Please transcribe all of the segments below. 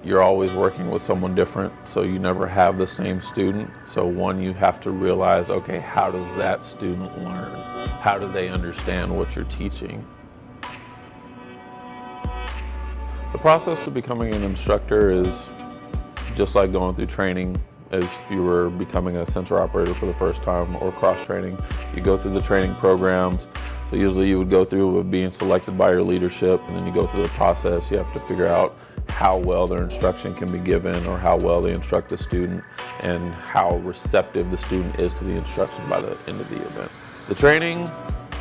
You're always working with someone different, so you never have the same student. So one, you have to realize, okay, how does that student learn? How do they understand what you're teaching? The process of becoming an instructor is just like going through training. As you were becoming a sensor operator for the first time or cross-training, you go through the training programs. So usually you would go through with being selected by your leadership, and then you go through the process. You have to figure out how well their instruction can be given, or how well they instruct the student, and how receptive the student is to the instruction by the end of the event. The training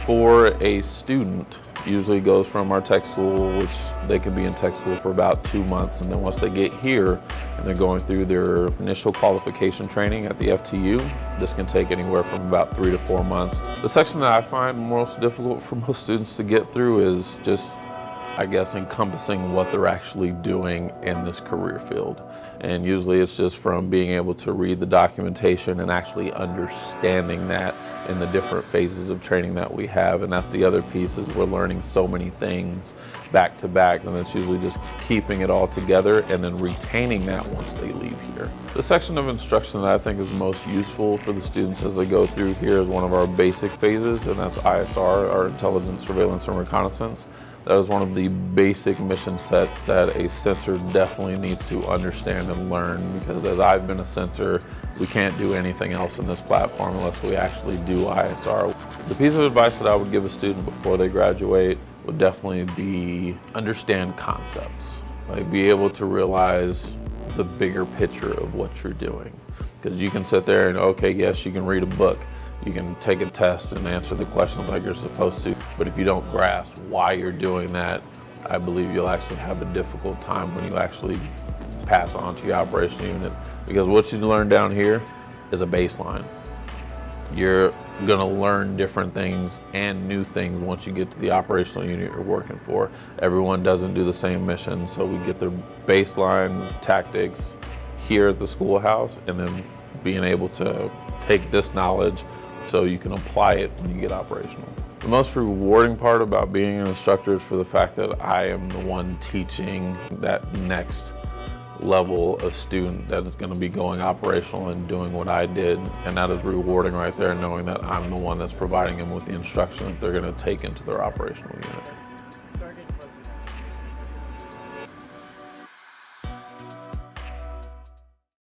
for a student usually goes from our tech school, which they could be in tech school for about 2 months, and then once they get here and they're going through their initial qualification training at the FTU, this can take anywhere from about 3 to 4 months. The section that I find most difficult for most students to get through is just, I guess, encompassing what they're actually doing in this career field. And usually it's just from being able to read the documentation and actually understanding that in the different phases of training that we have. And that's the other piece, is we're learning so many things back to back, and it's usually just keeping it all together and then retaining that once they leave here. The section of instruction that I think is most useful for the students as they go through here is one of our basic phases, and that's ISR, our Intelligence, Surveillance, and Reconnaissance. That is one of the basic mission sets that a sensor definitely needs to understand and learn, because as I've been a sensor, we can't do anything else in this platform unless we actually do ISR. The piece of advice that I would give a student before they graduate would definitely be understand concepts. Like, be able to realize the bigger picture of what you're doing. Because you can sit there and, okay, yes, you can read a book. You can take a test and answer the questions like you're supposed to, but if you don't grasp why you're doing that, I believe you'll actually have a difficult time when you actually pass on to your operational unit. Because what you learn down here is a baseline. You're gonna learn different things and new things once you get to the operational unit you're working for. Everyone doesn't do the same mission, so we get their baseline tactics here at the schoolhouse, and then being able to take this knowledge so you can apply it when you get operational. The most rewarding part about being an instructor is for the fact that I am the one teaching that next level of student that is going to be going operational and doing what I did, and that is rewarding right there, knowing that I'm the one that's providing them with the instruction that they're going to take into their operational unit.